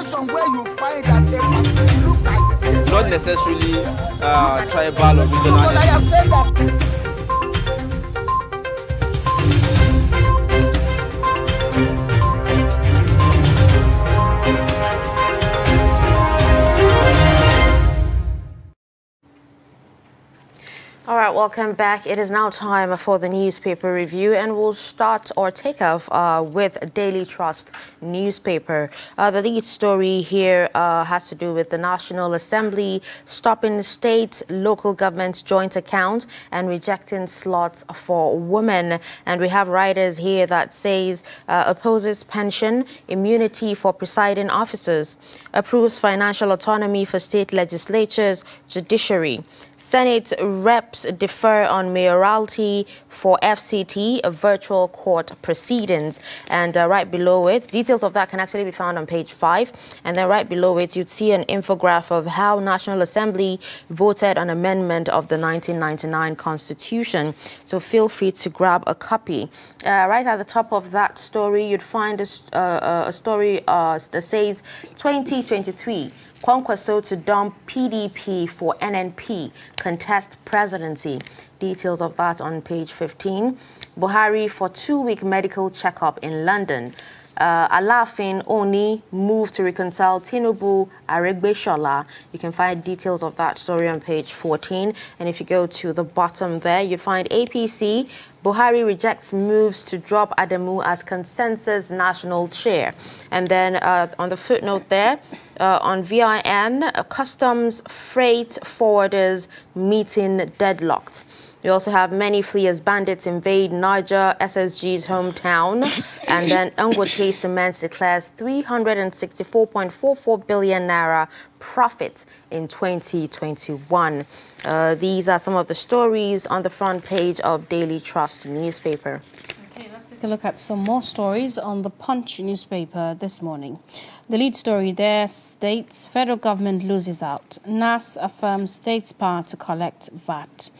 depends on where you find that they must look like this. Not necessarily tribal or regional. But I have said that. All right, welcome back. It is now time for the newspaper review, and we'll start or take off with Daily Trust newspaper. The lead story here has to do with the National Assembly stopping state local governments joint account and rejecting slots for women. And we have writers here that says opposes pension immunity for presiding officers, approves financial autonomy for state legislatures, judiciary. Senate reps defer on mayoralty for FCT, virtual court proceedings. And right below it, details of that can actually be found on page 5. And then right below it, you'd see an infographic of how National Assembly voted on amendment of the 1999 Constitution. So feel free to grab a copy. Right at the top of that story, you'd find a story that says 2023. Kwankwaso to dump PDP for NNP, contest presidency. Details of that on page 15. Buhari for 2-week medical checkup in London. Alafin Oni moved to reconcile Tinubu Aregbesola. You can find details of that story on page 14. And if you go to the bottom there, you find APC. Buhari rejects moves to drop Adamu as consensus national chair. And then on the footnote there, on VIN, customs freight forwarders meeting deadlocked. You also have many flee as bandits invade Niger, SSG's hometown. And then Dangote Cement declares 364.44 billion naira profit in 2021. These are some of the stories on the front page of Daily Trust newspaper. Okay, let's take a look at some more stories on the Punch newspaper this morning. The lead story there states federal government loses out. NAS affirms state's power to collect VAT.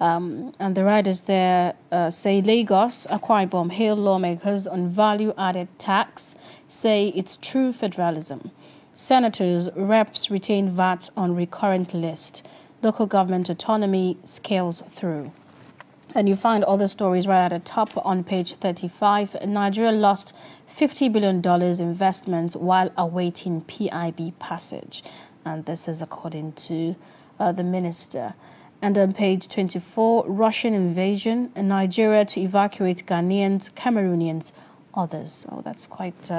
And the writers there say Lagos, Akwa Ibom hail lawmakers on value-added tax, say it's true federalism. Senators, reps retain VAT on recurrent list. Local government autonomy scales through. And you find other stories right at the top on page 35. Nigeria lost $50 billion investments while awaiting PIB passage. And this is according to the minister. And on page 24, Russian invasion in Nigeria to evacuate Ghanaians, Cameroonians, others. Oh, that's quite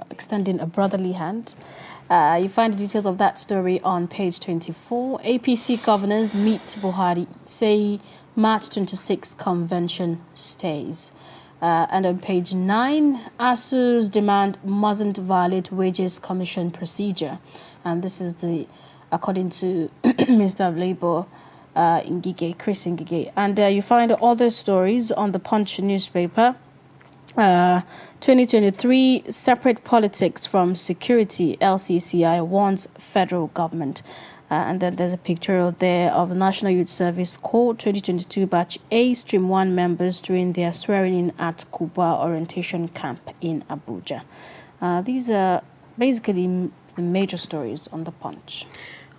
extending a brotherly hand. You find the details of that story on page 24. APC governors meet Buhari, say March 26 convention stays. And on page 9, ASU's demand mustn't violate wages commission procedure. And this is according to Minister of Labour, Chris Ngige. And you find other stories on the Punch newspaper. 2023, separate politics from security, LCCI warns federal government. And then there's a pictorial there of the National Youth Service Corps 2022 Batch A Stream 1 members during their swearing-in at Kuba Orientation Camp in Abuja. These are basically the major stories on the Punch.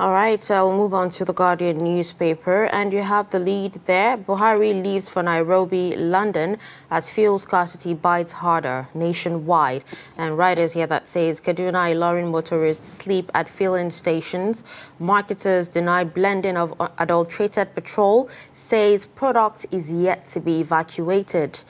All right, so I'll move on to the Guardian newspaper, and you have the lead there. Buhari leaves for Nairobi, London, as fuel scarcity bites harder nationwide. And writers here that says Kaduna Ilorin motorists sleep at filling stations. Marketers deny blending of adulterated petrol, says product is yet to be evacuated.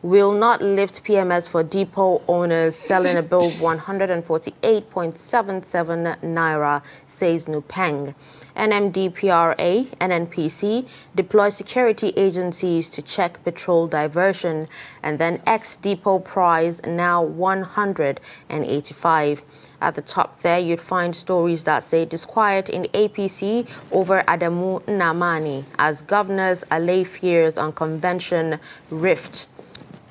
Will not lift PMS for depot owners selling above 148.77 naira, says Nupeng. NMDPRA, NNPC deploy security agencies to check petrol diversion, and then ex-depot price now 185. At the top there, you'd find stories that say disquiet in APC over Adamu Namani as governors allay fears on convention rift.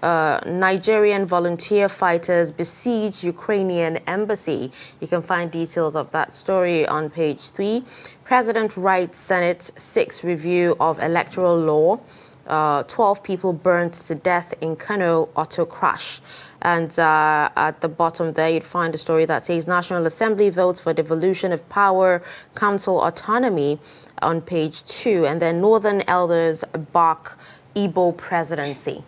Nigerian volunteer fighters besiege Ukrainian embassy. You can find details of that story on page 3. President writes Senate 6 review of electoral law. 12 people burned to death in Kano auto crash. And at the bottom there, you'd find a story that says National Assembly votes for devolution of power, council autonomy on page 2. And then Northern Elders bark Igbo presidency.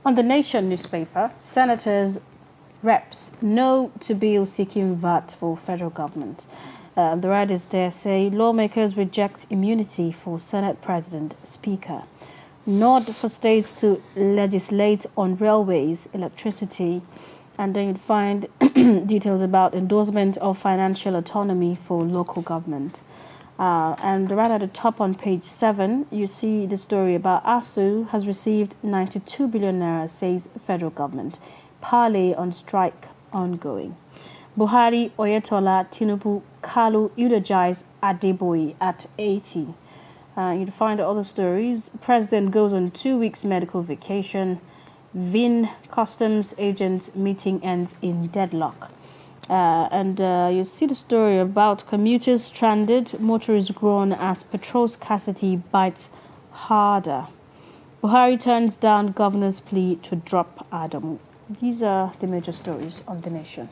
On the Nation newspaper, senators, reps no to bill seeking VAT for federal government. The writers there say lawmakers reject immunity for Senate President, Speaker. Nod for states to legislate on railways, electricity, and then you'd find details about endorsement of financial autonomy for local government. And right at the top on page 7, you see the story about ASU has received 92 billion naira, says federal government. Parley on strike ongoing. Buhari, Oyetola, Tinubu, Kalu eulogize Adeboye at 80. You'd find other stories. President goes on 2 weeks medical vacation. VIN customs agents meeting ends in deadlock. You see the story about commuters stranded, motorists groan as petrol scarcity bites harder. Buhari turns down governor's plea to drop Adamu. These are the major stories on The Nation.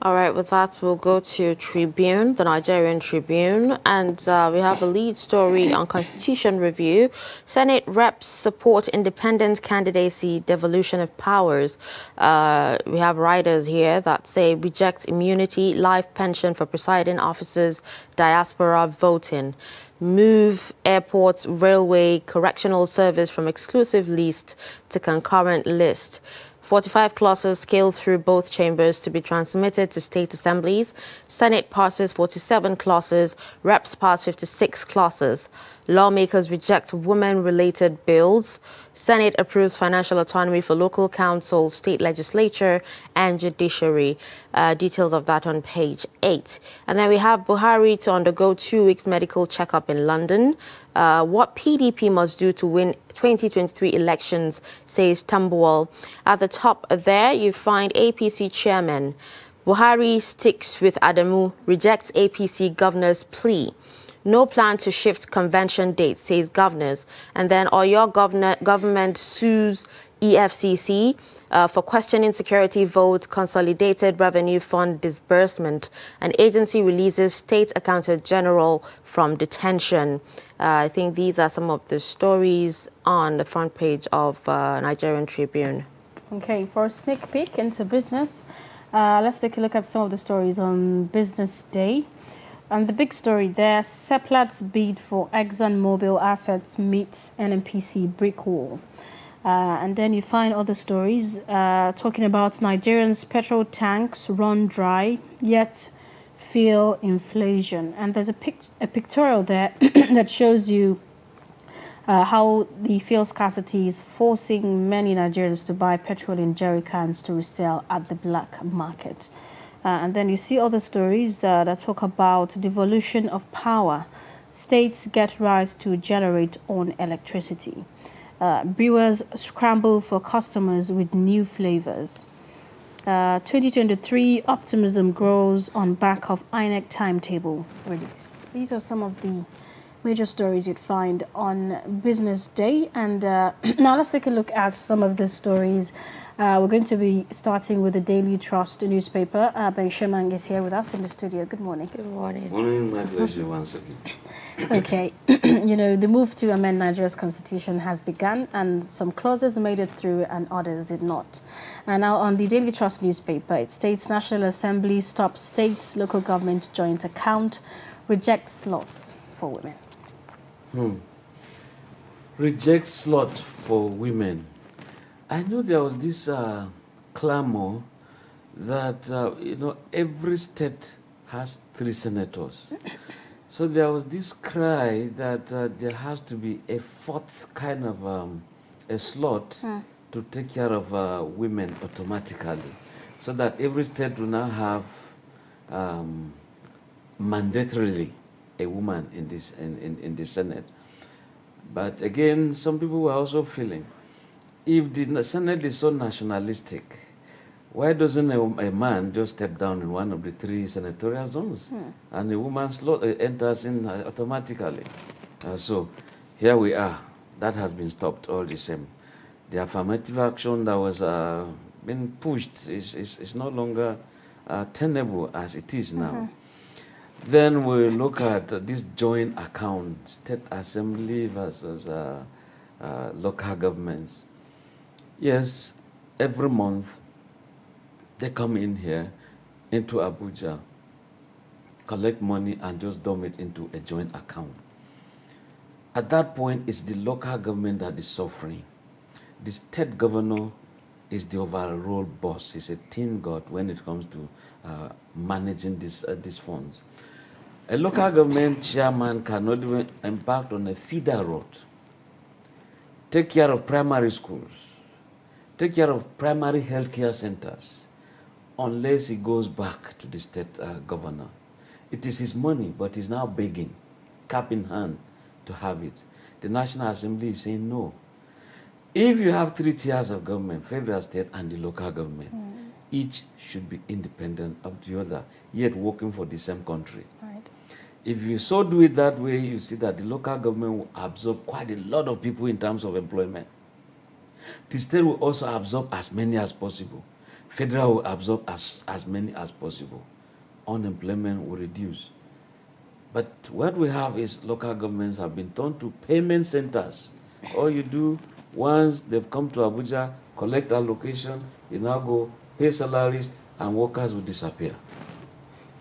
All right, with that, we'll go to Tribune, the Nigerian Tribune, and we have a lead story on Constitution review. Senate reps support independent candidacy, devolution of powers. We have writers here that say reject immunity, life pension for presiding officers, diaspora voting. Move airports, railway, correctional service from exclusive list to concurrent list. 45 clauses scaled through both chambers to be transmitted to state assemblies. Senate passes 47 clauses. Reps pass 56 clauses. Lawmakers reject women-related bills. Senate approves financial autonomy for local council, state legislature, and judiciary. Details of that on page 8. And then we have Buhari to undergo 2 weeks medical checkup in London. What PDP must do to win 2023 elections, says Tambuwal. At the top there, you find APC chairman. Buhari sticks with Adamu, rejects APC governor's plea. No plan to shift convention dates, says governors. And then Oyo government sues EFCC for questioning security vote, consolidated revenue fund disbursement. An agency releases state accountant general from detention. I think these are some of the stories on the front page of Nigerian Tribune. Okay, for a sneak peek into business, let's take a look at some of the stories on Business Day. And the big story there, Seplat's bid for ExxonMobil assets meets NNPC brick wall. And then you find other stories talking about Nigerians' petrol tanks run dry, yet feel inflation. And there's a pictorial there that shows you how the fuel scarcity is forcing many Nigerians to buy petrol in jerry cans to resell at the black market. And then you see other stories that talk about devolution of power. States get rights to generate own electricity. Brewers scramble for customers with new flavors. 2023 optimism grows on back of INEC timetable release. These are some of the major stories you'd find on Business Day. And now let's take a look at some of the stories. We're going to be starting with the Daily Trust newspaper. Ben Shaman is here with us in the studio. Good morning. Good morning. Morning, my pleasure once again. Okay, you know, the move to amend Nigeria's constitution has begun, and some clauses made it through and others did not. And now on the Daily Trust newspaper, it states National Assembly stops states, local government joint account, rejects slots for women. Rejects slots for women. I know there was this clamor that, you know, every state has 3 senators. So there was this cry that there has to be a 4th kind of a slot to take care of women automatically, so that every state will now have mandatorily a woman in this in the Senate. But again, some people were also feeling, if the Senate is so nationalistic, why doesn't a man just step down in one of the 3 senatorial zones and a woman's slot enters in automatically? So here we are. that has been stopped all the same. The affirmative action that was been pushed is no longer tenable as it is now. Then we look at this joint account, state assembly versus local governments. Yes, every month they come in here into Abuja, collect money and just dump it into a joint account. At that point, it's the local government that is suffering. The state governor is the overall boss. He's a tin god when it comes to managing these funds. A local government chairman cannot even embark on a feeder road, take care of primary schools, take care of primary healthcare centers, unless he goes back to the state governor. It is his money, but he's now begging, cap in hand, to have it. The National Assembly is saying no. If you have 3 tiers of government, federal, state, and the local government, each should be independent of the other, yet working for the same country. Right. If you so do it that way, you see that the local government will absorb quite a lot of people in terms of employment. The state will also absorb as many as possible. Federal will absorb as many as possible. Unemployment will reduce. But what we have is local governments have been turned to payment centers. All you do, once they've come to Abuja, collect allocation, you now go pay salaries, and workers will disappear.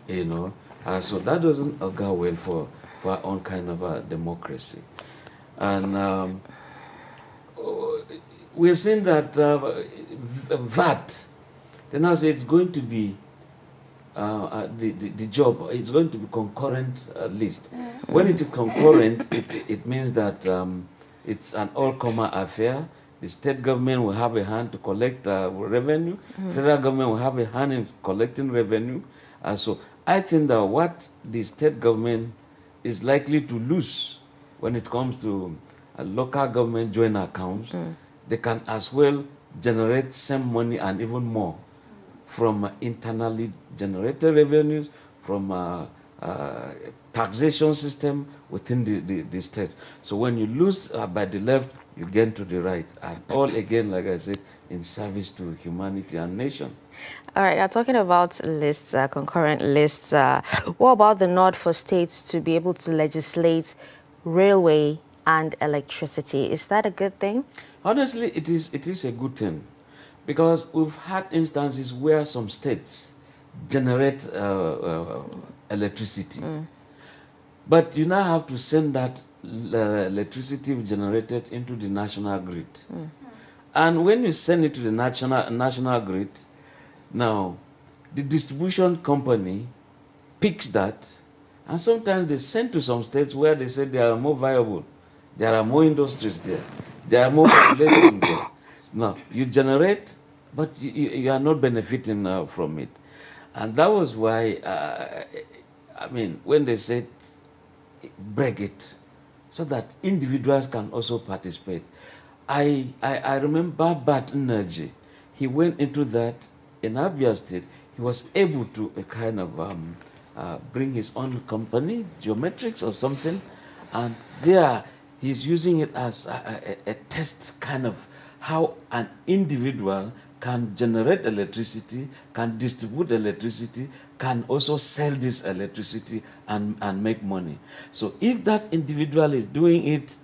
You know, so that doesn't go well for our own kind of a democracy. And we're seeing that VAT, they now say it's going to be the job, it's going to be concurrent list. When it is concurrent, it means that it's an all-comer affair. The state government will have a hand to collect revenue. Federal government will have a hand in collecting revenue. So I think that what the state government is likely to lose when it comes to local government joint accounts, they can as well generate same money and even more from internally generated revenues, from taxation system within the state. So when you lose by the left, you gain to the right. And all again, like I said, in service to humanity and nation. All right, now talking about lists, concurrent lists, what about the nod for states to be able to legislate railway and electricity? Is that a good thing? Honestly, it is a good thing, because we've had instances where some states generate electricity, but you now have to send that electricity generated into the national grid. And when you send it to the national grid, now the distribution company picks that, and sometimes they send to some states where they say they are more viable, there are more industries there, there are more population there. Now, you generate, but you are not benefiting from it. And that was why, I mean, when they said break it, so that individuals can also participate. I remember Bat Energy. He went into that in Abia State. He was able to kind of bring his own company, Geometrics or something, and there he's using it as a test kind of how an individual can generate electricity, can distribute electricity, can also sell this electricity and make money. So if that individual is doing it,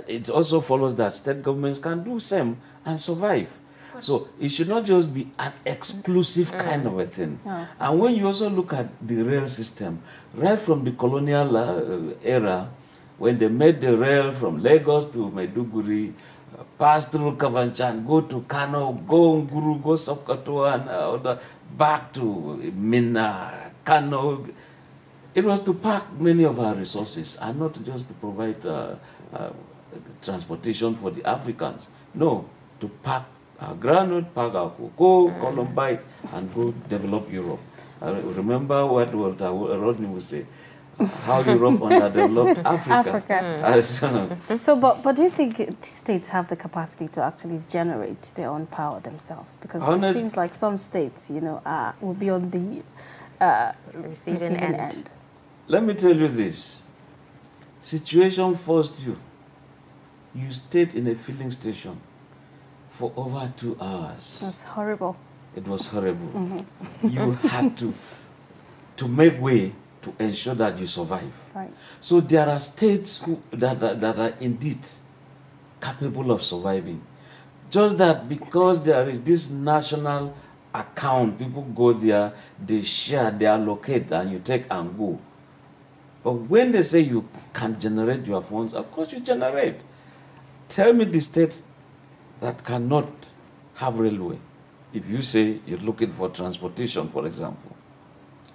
it also follows that state governments can do same and survive. So it should not just be an exclusive kind of a thing. No. And when you also look at the rail system, right from the colonial era, when they made the rail from Lagos to Maiduguri, pass through Kavanchan, go to Kano, go Nguru, go Sokoto, and back to Minna, Kano. It was to pack many of our resources and not just to provide transportation for the Africans. No, to pack our granite, pack our cocoa, columbite, and go develop Europe. I remember what Walter Rodney would say, how Europe underdeveloped Africa. So, but do you think states have the capacity to actually generate their own power themselves? Because it seems like some states, you know, will be on the receiving end. Let me tell you this. Situation forced you You stayed in a filling station for over 2 hours. That's horrible. It was horrible. You had to make way to ensure that you survive. Right. So there are states that are indeed capable of surviving. Just that because there is this national account, people go there, they share, they allocate, and you take and go. But when they say you can generate your funds, of course you generate. Tell me the state that cannot have railway. If you say you're looking for transportation, for example.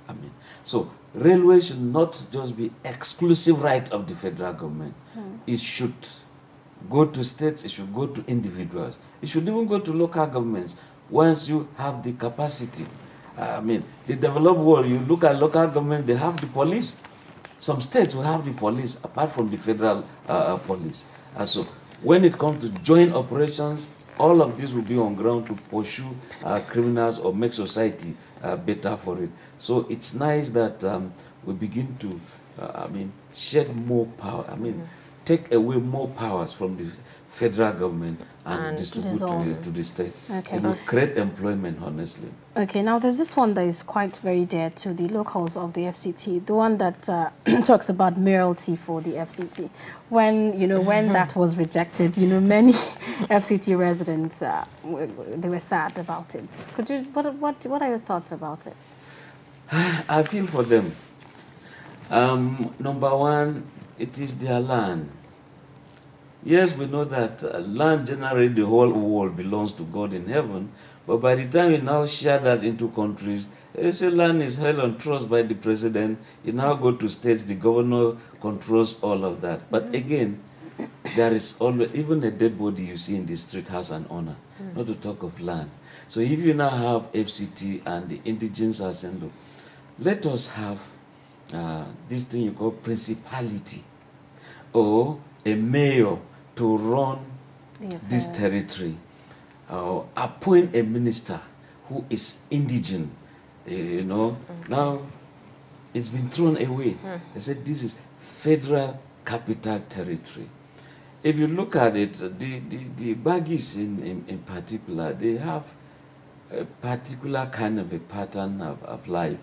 I mean, so railway should not just be exclusive right of the federal government. It should go to states, it should go to individuals. It should even go to local governments once you have the capacity. I mean, the developed world, you look at local governments, they have the police. Some states will have the police apart from the federal police. And so when it comes to joint operations, all of this will be on ground to pursue criminals or make society better for it. So it's nice that we begin to, shed more power. Take away more powers from the federal government and distribute to the states. Okay. It will create employment, honestly. Okay, now there's this one that is quite very dear to the locals of the FCT, the one that talks about mayoralty for the FCT. When, when that was rejected, many FCT residents, they were sad about it. Could you, what are your thoughts about it? I feel for them. Number one, it is their land. Yes, we know that land generally the whole world belongs to God in heaven, but by the time you now share that into countries, they say land is held on trust by the president. You now go to states, the governor controls all of that. But again, there is always, even a dead body you see in the street has an owner, not to talk of land. So if you now have FCT and the indigents are saying, look, let us have this thing you call principality or a mayor to run this territory, appoint a minister who is indigent, Now, it's been thrown away. They said this is federal capital territory. If you look at it, the Baggies in particular, they have a particular kind of a pattern of life.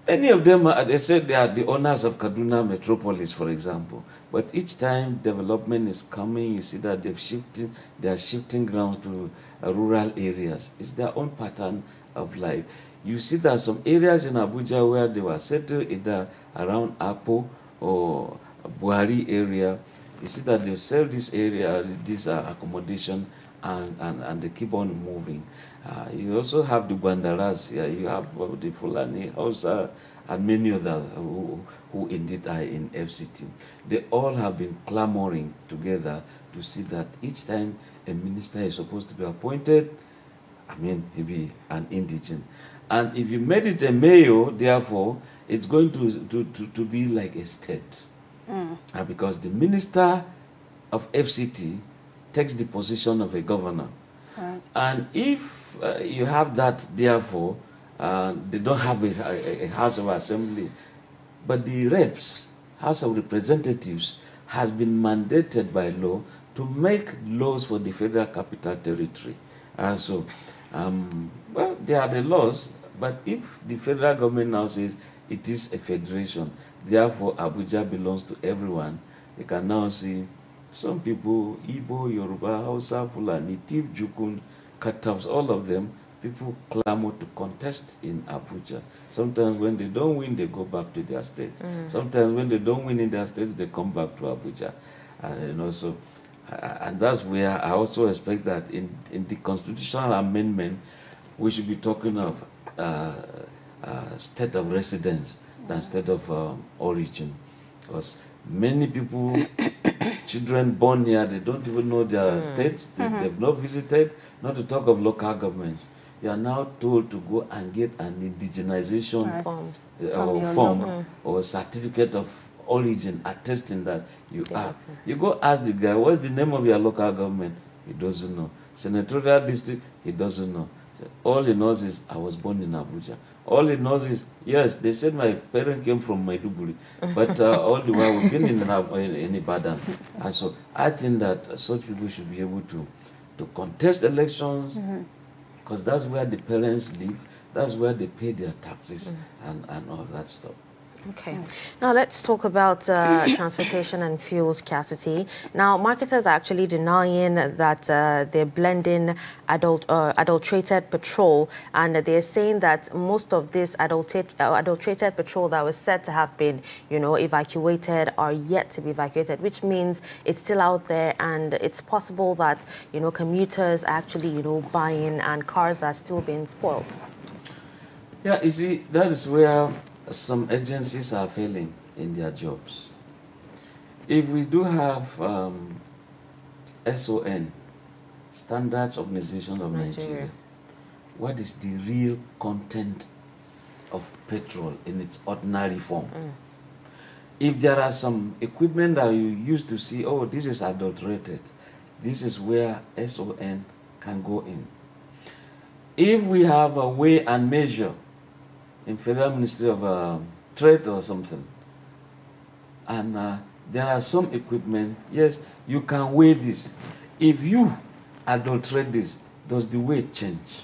Many of them, they said they are the owners of Kaduna Metropolis, for example. But each time development is coming, you see that they are shifting grounds to rural areas. It's their own pattern of life. You see that some areas in Abuja where they were settled, either around Apo or Buhari area, you see that they sell this area, this accommodation, and they keep on moving. You also have the Bandaras here, you have the Fulani Hausa, and many others who indeed are in FCT. They all have been clamoring together to see that each time a minister is supposed to be appointed, he'll be an indigent. And if you made it a mayor, therefore, it's going to be like a state. Because the minister of FCT takes the position of a governor. Right. And if you have that, therefore, they don't have a House of Assembly, but the reps, House of Representatives, has been mandated by law to make laws for the federal capital territory. So, there are the laws, but if the federal government now says it is a federation, therefore Abuja belongs to everyone, you can now see some people, Igbo, Yoruba, Hausa, Fulani, Tiv, Jukun, Katafs, all of them, people clamor to contest in Abuja. Sometimes when they don't win, they go back to their states. Sometimes when they don't win in their states, they come back to Abuja. And that's where I also expect that in the constitutional amendment, we should be talking of state of residence than state of origin. Because many people, children born here, they don't even know their states, they've not visited, not to talk of local governments. You are now told to go and get an indigenization form or certificate of origin attesting that you are. You go ask the guy, what's the name of your local government? He doesn't know. Senatorial district, he doesn't know. All he knows is I was born in Abuja. All he knows is, yes, they said my parents came from Maiduguri, but all the while we've been in Ibadan. And so I think that such people should be able to contest elections, because that's where the parents live, that's where they pay their taxes and all that stuff. Okay. Now let's talk about transportation and fuel scarcity. Now, marketers are actually denying that they're blending adulterated petrol, and they're saying that most of this adulterated petrol that was said to have been, evacuated are yet to be evacuated, which means it's still out there, and it's possible that, commuters are actually, buying, and cars are still being spoiled. Yeah, you see, that is where some agencies are failing in their jobs. If we do have SON, Standards Organization of Nigeria, what is the real content of petrol in its ordinary form? If there are some equipment that you used to see, oh, this is adulterated, this is where SON can go in. If we have a weigh and measure in Federal Ministry of Trade or something, and there are some equipment, yes, you can weigh this. If you adulterate this, does the weight change?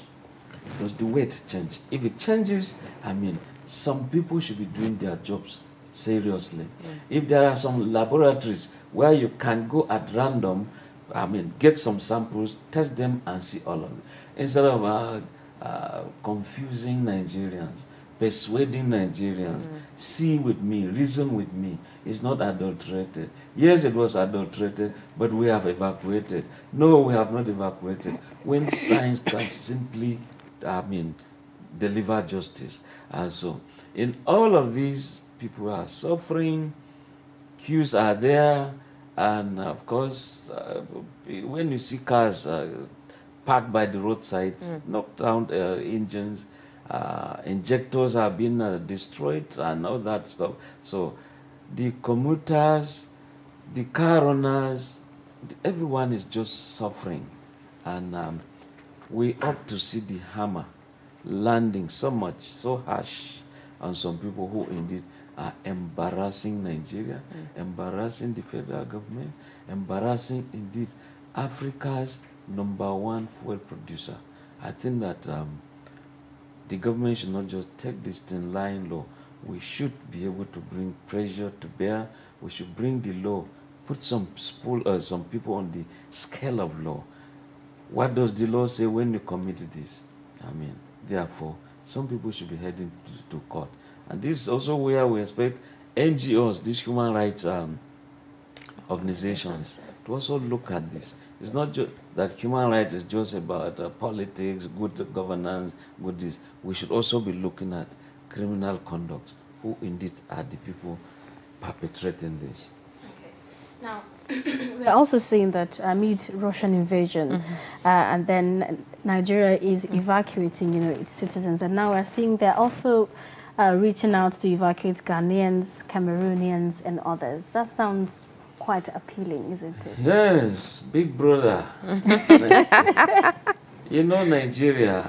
Does the weight change? If it changes, I mean, some people should be doing their jobs seriously. If there are some laboratories where you can go at random, I mean, get some samples, test them and see all of it, instead of confusing Nigerians, persuading Nigerians, see with me, reason with me. It's not adulterated. Yes, it was adulterated, but we have evacuated. No, we have not evacuated. When science can simply, deliver justice. And so, in all of these, people are suffering, queues are there, and of course, when you see cars parked by the roadsides, knocked down engines, injectors have been destroyed and all that stuff. So the commuters, the car owners, everyone is just suffering. And we ought to see the hammer landing so harsh on some people who indeed are embarrassing Nigeria, embarrassing the federal government, embarrassing indeed Africa's #1 fuel producer. I think that the government should not just take this thing lying low. We should be able to bring pressure to bear. We should bring the law, put some people on the scale of law. What does the law say when you commit this? Therefore, some people should be heading to court. And this is also where we expect NGOs, these human rights organizations, to also look at this. It's not just that human rights is just about politics, good governance, good this. We should also be looking at criminal conduct, who indeed are the people perpetrating this. Okay. Now, we're also seeing that amid Russian invasion, and then Nigeria is evacuating, its citizens, and now we're seeing they're also reaching out to evacuate Ghanaians, Cameroonians, and others. That sounds quite appealing, isn't it? Yes, big brother. Nigeria,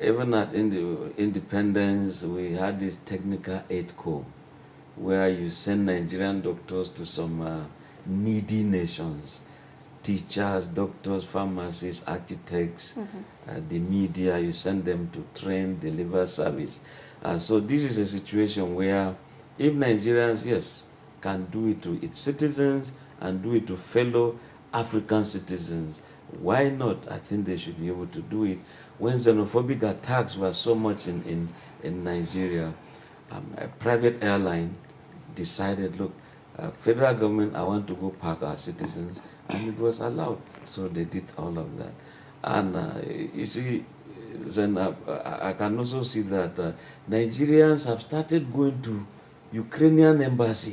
even at independence, we had this technical aid corps where you send Nigerian doctors to some needy nations, teachers, doctors, pharmacists, architects, the media, you send them to train, deliver service. So this is a situation where if Nigerians, yes, can do it to its citizens and do it to fellow African citizens, why not? I think they should be able to do it. When xenophobic attacks were so much in Nigeria, a private airline decided, look, federal government, I want to go park our citizens, and it was allowed. So they did all of that. And you see, then I can also see that Nigerians have started going to Ukrainian embassy.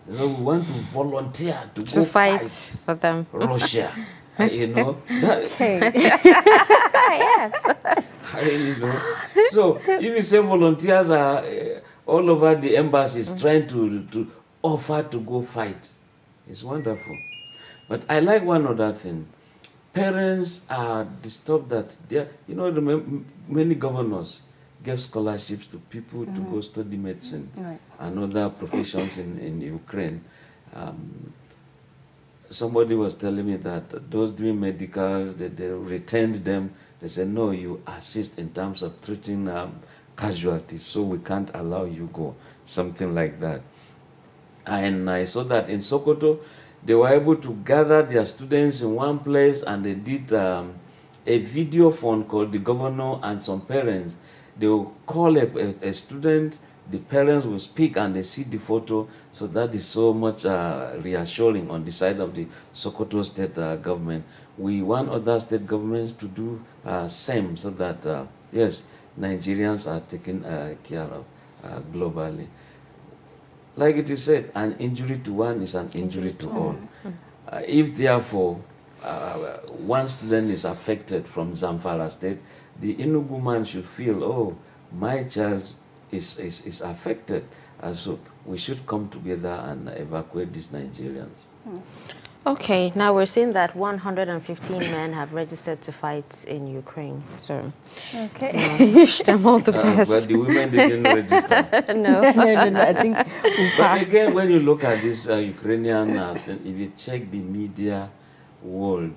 So we want to volunteer to go fight for them. Russia. That, Okay. Yes. So if you say volunteers are all over the embassies trying to offer to go fight, it's wonderful. But I like one other thing. Parents are disturbed that many governors gave scholarships to people to go study medicine and other professions in Ukraine. Somebody was telling me that those doing medicals, they returned them. They said, no, you assist in terms of treating casualties, so we can't allow you go, something like that. And I saw that in Sokoto, they were able to gather their students in one place, and they did a video phone call, the governor and some parents. They will call a student, the parents will speak, and they see the photo. So that is so much reassuring on the side of the Sokoto state government. We want other state governments to do same, so that, yes, Nigerians are taken care of globally. Like it is said, an injury to one is an injury to all. If therefore one student is affected from Zamfara state, the Enugu man should feel, oh, my child is affected. So we should come together and evacuate these Nigerians. Okay, now we're seeing that 115 men have registered to fight in Ukraine. So, wish them all the best. But the women didn't register. No. No, I think we But passed. again, when you look at this Ukrainian, if you check the media world,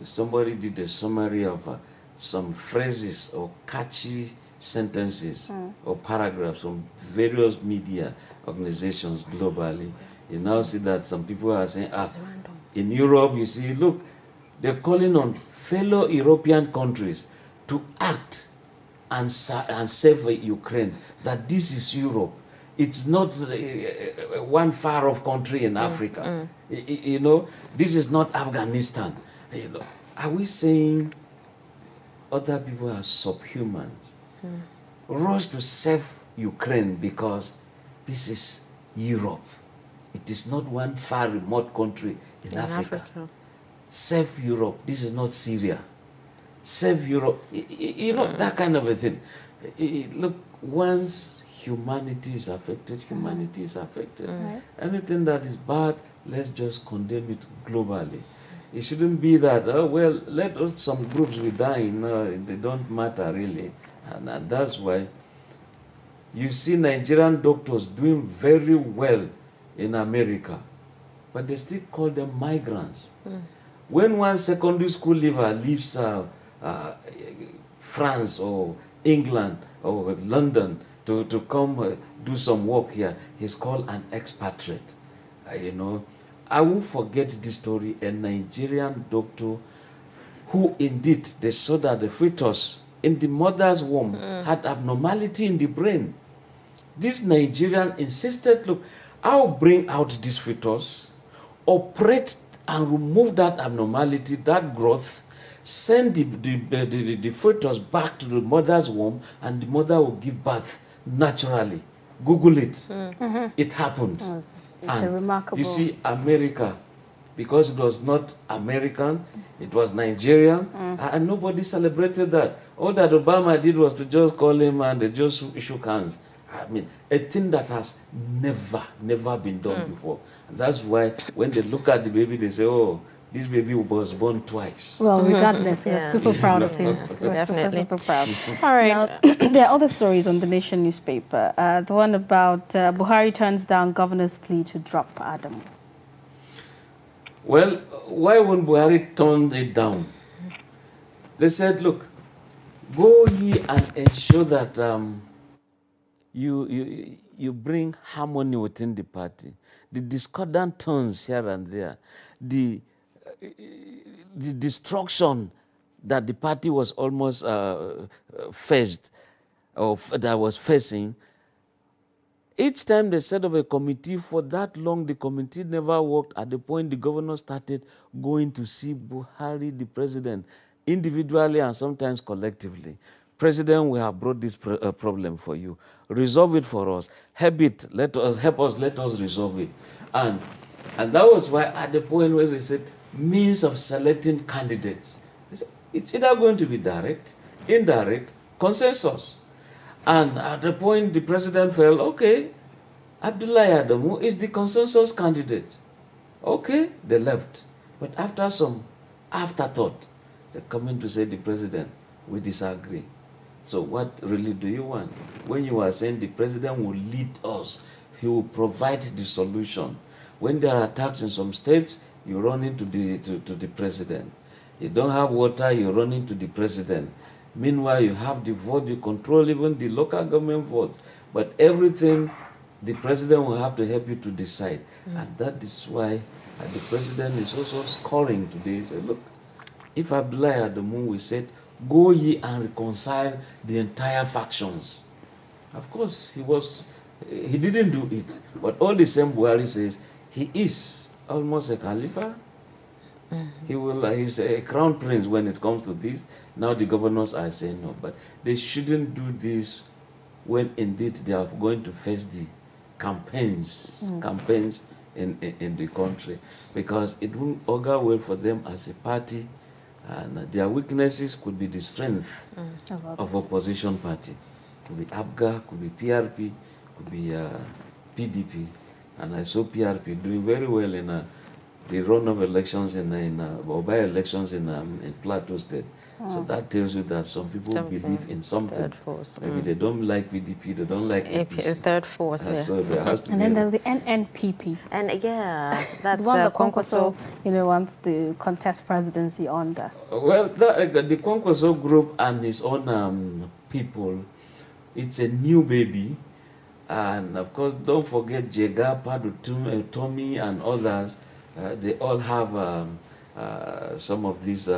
somebody did a summary of some phrases or catchy sentences or paragraphs from various media organizations globally. You now see that some people are saying, in Europe, you see, look, they're calling on fellow European countries to act and save Ukraine, that this is Europe. It's not one far-off country in Africa. You know, this is not Afghanistan. You know, are we saying other people are subhumans? Rush to save Ukraine because this is Europe. It is not one far remote country in Africa. Save Europe. This is not Syria. Save Europe. You know, that kind of a thing. Look, once humanity is affected, humanity is affected. Anything that is bad, let's just condemn it globally. It shouldn't be that, well, let us, some groups be dying. No, they don't matter really. And that's why you see Nigerian doctors doing very well in America, but they still call them migrants. When one secondary school leaver leaves France or England or London to come do some work here, he's called an expatriate. You know, I won't forget this story. A Nigerian doctor who indeed they saw that the fetus in the mother's womb had abnormality in the brain. This Nigerian insisted, look, I'll bring out this fetus, operate and remove that abnormality, that growth, send the fetus back to the mother's womb, and the mother will give birth naturally. Google it. It happened. Oh, it's a remarkable. You see, America, because it was not American, it was Nigerian, and nobody celebrated that. All that Obama did was to just call him and they just shook hands. I mean, a thing that has never been done before. And that's why when they look at the baby, they say, oh, this baby was born twice. Well, regardless, we're super proud of him. We're Definitely. super proud. All right. Now, there are other stories on the Nation newspaper. The one about Buhari turns down governor's plea to drop Adam. Well, why won't Buhari turn it down? They said, look, go ye and ensure that you bring harmony within the party. The discordant tones here and there, the destruction that the party was almost faced, or that was facing. Each time they set up a committee, for that long the committee never worked. At the point the governor started going to see Buhari, the president, individually and sometimes collectively. President, we have brought this problem for you. Resolve it for us. Help us, let us resolve it. And that was why at the point where they said, means of selecting candidates, it's either going to be direct, indirect, consensus. And at the point the president felt, okay, Abdullahi Adamu is the consensus candidate. Okay, they left. But after some afterthought. They're coming to say the president, we disagree. So what really do you want? When you are saying the president will lead us, he will provide the solution. When there are attacks in some states, you run into the president. You don't have water, you run into the president. Meanwhile, you have the vote, you control even the local government votes. But everything, the president will have to help you to decide. And that is why the president is also scoring today. He said, look, if Abdullah Adamu, we said, go ye and reconcile the entire factions. Of course, he didn't do it. But all the same, Buhari says, he is almost a Khalifa. He's a crown prince when it comes to this. Now the governors are saying no. But they shouldn't do this when indeed they are going to face the campaigns in the country. Because it won't augur well for them as a party. And their weaknesses could be the strength of opposition party. Could be ABGA, could be PRP, could be PDP. And I saw PRP doing very well in the run of elections or by-elections in Plateau State. So that tells you that some people believe in something. Third force. Maybe they don't like PDP, they don't like APC. Third force, yeah. So there has to And be then there's the NNPP. And yeah, that's The one that Kwankwaso. Kwankwaso, wants to contest presidency under. Well, the Kwankwaso group and his own people, it's a new baby. And of course, don't forget Jega, Padu, Tommy, and others. They all have some of these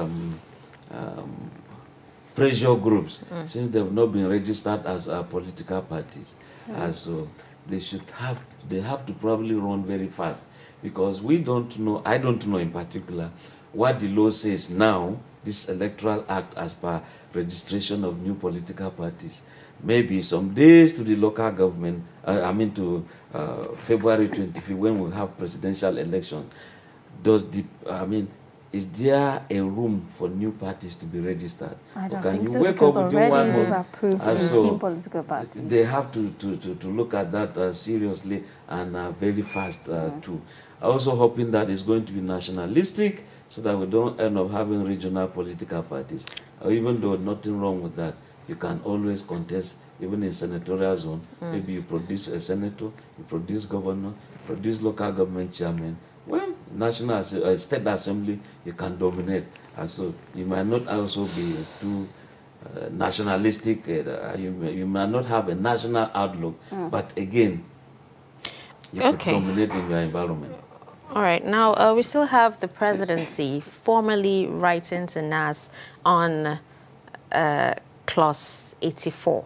pressure groups, since they've not been registered as political parties. So they have to probably run very fast, because we don't know, I don't know in particular, what the law says now, this Electoral Act as per registration of new political parties. Maybe some days to the local government, to February 25th, when we have presidential election. Is there a room for new parties to be registered? I don't Can think you so, wake because up within already 1 we've month? approved So 18 political parties. they have to look at that seriously and very fast too. Also hoping that it's going to be nationalistic, so that we don't end up having regional political parties. Even though nothing wrong with that, you can always contest, even in senatorial zone. Maybe you produce a senator, you produce governor, you produce local government chairman. Well, national state assembly, you can dominate. And so you might not also be too nationalistic. You might not have a national outlook, but again, you could dominate in your environment. All right, now we still have the presidency formally writing to NAS on Clause 84.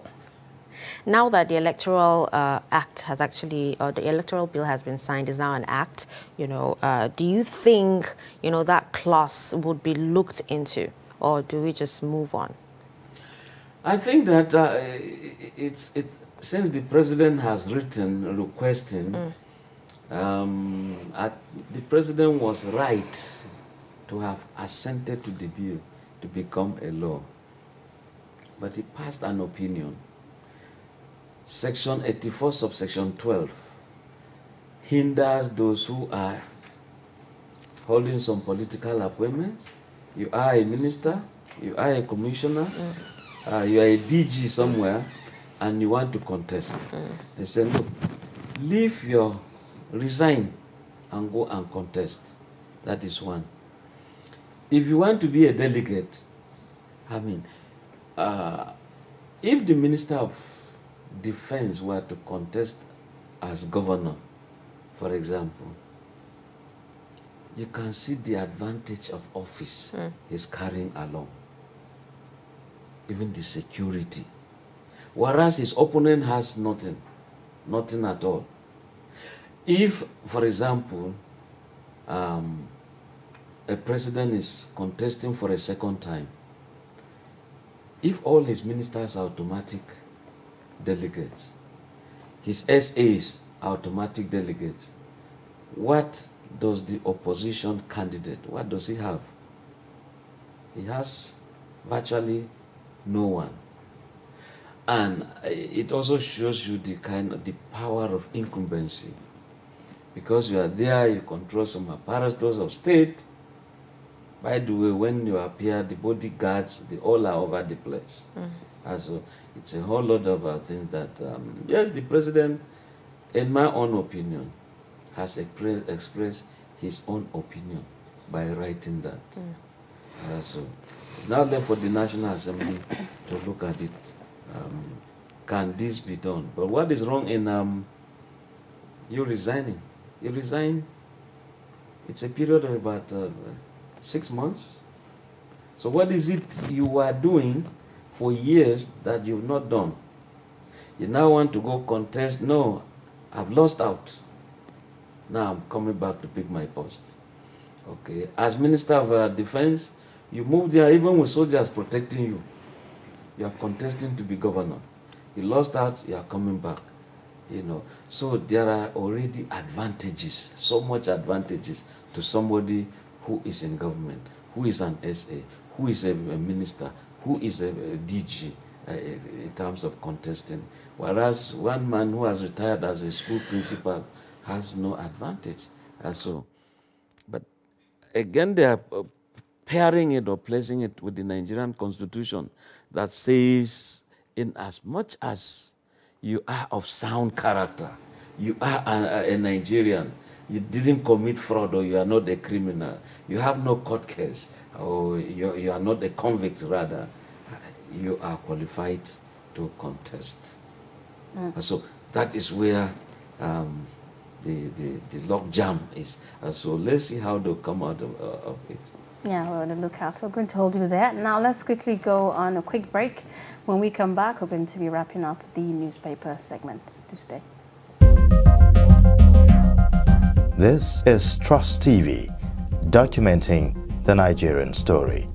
Now that the Electoral Act has actually, or the Electoral Bill has been signed, is now an act, do you think, that clause would be looked into, or do we just move on? I think that since the president has written requesting, the president was right to have assented to the bill to become a law. But he passed an opinion. Section 84, subsection 12, hinders those who are holding some political appointments. You are a minister, you are a commissioner, you are a DG somewhere, and you want to contest. They say, look, resign and go and contest. That is one. If you want to be a delegate, if the Minister of Defense were to contest as governor, for example, you can see the advantage of office he's carrying along. Even the security. Whereas his opponent has nothing at all. If, for example, a president is contesting for a second time, if all his ministers are automatic delegates, his SAs are automatic delegates, what does the opposition candidate, what does he have? He has virtually no one. And it also shows you the power of incumbency. Because you are there, you control some apparatus of state, By the way, when you appear, the bodyguards, they all are over the place. So it's a whole lot of things that, yes, the president, in my own opinion, has expressed his own opinion by writing that. So it's now left for the National Assembly to look at it. Can this be done? But what is wrong in you resigning? You resign, it's a period of about 6 months. So what is it you are doing for years that you've not done? You now want to go contest? No, I've lost out. Now I'm coming back to pick my post. Okay, as Minister of Defense, you moved there even with soldiers protecting you. You are contesting to be governor. You lost out, you are coming back. You know, so there are already advantages, so much advantages to somebody who is in government, who is an SA, who is a minister, who is a DG in terms of contesting. Whereas one man who has retired as a school principal has no advantage. But again, they are pairing it or placing it with the Nigerian constitution that says, in as much as you are of sound character, you are a Nigerian, you didn't commit fraud, or you are not a criminal, you have no court case, or you are not a convict, rather, you are qualified to contest. So that is where the log jam is. So let's see how they'll come out of it. Yeah, we're going to look out. We're going to hold you there. Now let's quickly go on a quick break. When we come back, we're going to be wrapping up the newspaper segment. To stay. This is Trust TV, documenting the Nigerian story.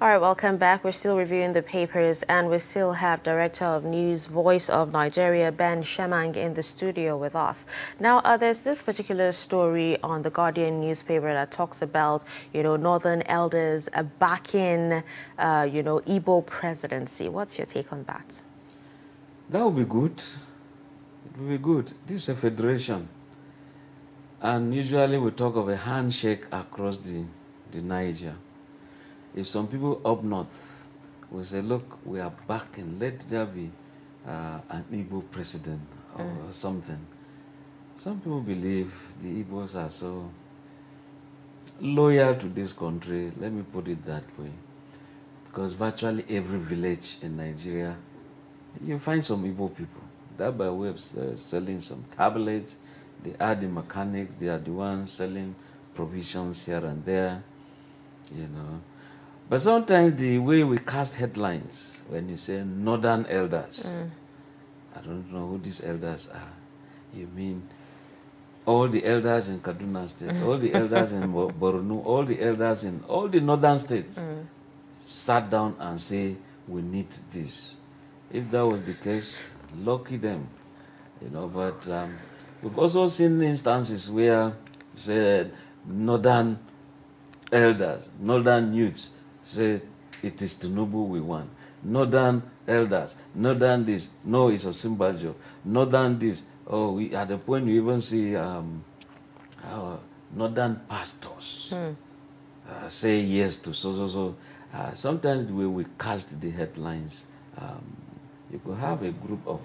All right, welcome back. We're still reviewing the papers, and we still have Director of News, Voice of Nigeria, Ben Shaman, in the studio with us. Now, there's this particular story on the Guardian newspaper that talks about, Northern elders backing, Igbo presidency. What's your take on that? That would be good. It would be good. This is a federation. And usually we talk of a handshake across the Niger. If some people up north will say, look, we are back and let there be an Igbo president or something. Some people believe the Igbos are so loyal to this country, let me put it that way, because virtually every village in Nigeria, you find some Igbo people. That by way of selling some tablets, they are the mechanics, they are the ones selling provisions here and there, But sometimes the way we cast headlines, when you say northern elders, I don't know who these elders are. You mean all the elders in Kaduna State, all the elders in Borno, all the elders in all the northern states sat down and say, we need this. If that was the case, lucky them, you know. But we've also seen instances where, say, northern elders, northern youths say, it is Tinubu we want. Northern elders, northern this, no, it's Osinbajo. Northern this, oh, at the point you even see northern pastors say yes to so. Sometimes the way we cast the headlines, you could have a group of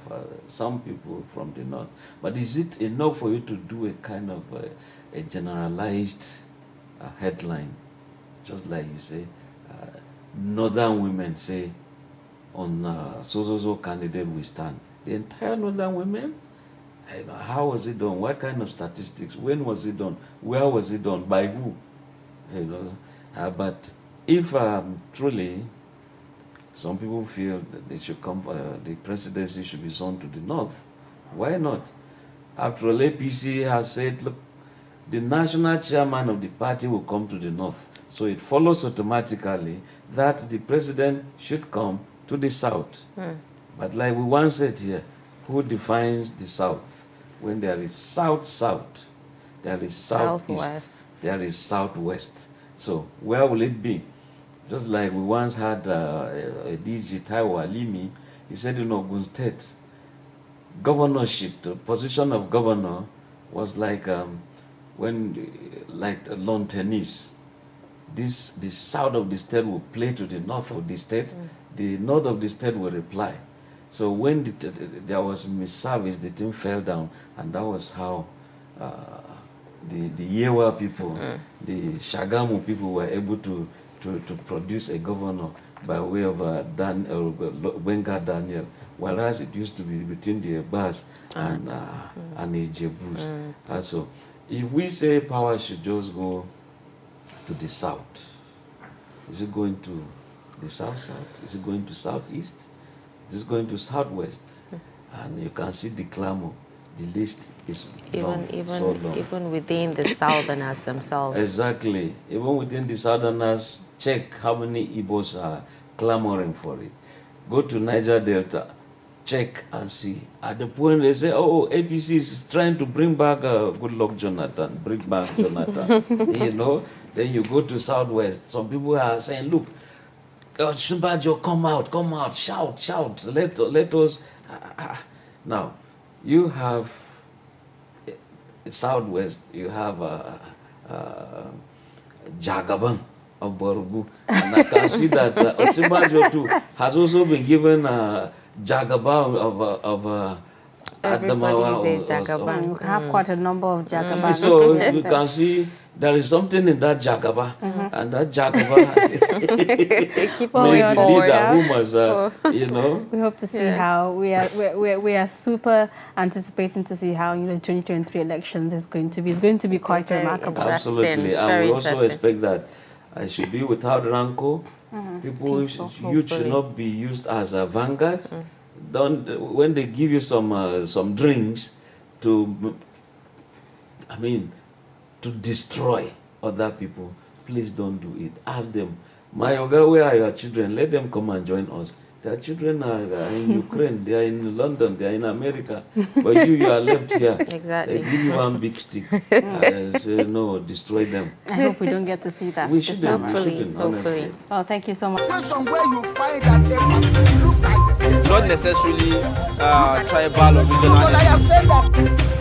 some people from the north, but is it enough for you to do a kind of a generalized headline? Just like you say, northern women say, on so candidate we stand. The entire northern women? I know, how was it done? What kind of statistics? When was it done? Where was it done? By who? You know, but if truly some people feel that they should come, the presidency should be zoned to the north, why not? After all, APC has said, look, the national chairman of the party will come to the north. So it follows automatically that the president should come to the south. But like we once said here, who defines the south? When there is south-south, there is southeast, there is southwest. So where will it be? Just like we once had a DG Taiwo Alimi, he said in Ogun State, governorship, the position of governor was like like lawn tennis. The south of the state will play to the north of the state. The north of the state will reply. So when there was misservice, the team fell down, and that was how the Yewa people, the Shagamu people were able to produce a governor by way of Benga Daniel, whereas it used to be between the Ebas and Ijebus. So if we say power should just go to the south, is it going to the south-south? Is it going to southeast? Is it going to southwest? And you can see the clamor. The list is long, so long. Even within the southerners themselves. Exactly. Even within the southerners, check how many Igbos are clamoring for it. Go to Niger Delta, check and see. At the point they say, oh, APC is trying to bring back good luck Jonathan, bring back Jonathan. You know, then you go to southwest. Some people are saying, look, Osinbajo, come out, shout, let us. Now, you have southwest, you have Jagaban of Borgu, and I can see that Osinbajo too has also been given Jagaban of Adamawa. We have quite a number of Jagaban. So you can see there is something in that Jagaba, and that Jagaba Keep may on the forward. leader who must, you know. We hope to see how we are super anticipating to see how the 2023 elections is going to be. It's going to be quite remarkable. Absolutely, and we also expect that I should be without rancor. People, youth should not be used as a vanguards. Don't, when they give you some drinks to destroy other people, please don't do it. Ask them, my Oga, where are your children? Let them come and join us. Their children are in Ukraine, they are in London, they are in America, but you are left here. Exactly. They give you one big stick and say, no, destroy them. I hope we don't get to see that. We shouldn't, Hopefully. honestly. Well, thank you so much. Somewhere you find that they must look like the same. Not necessarily tribal or regional. But I have said that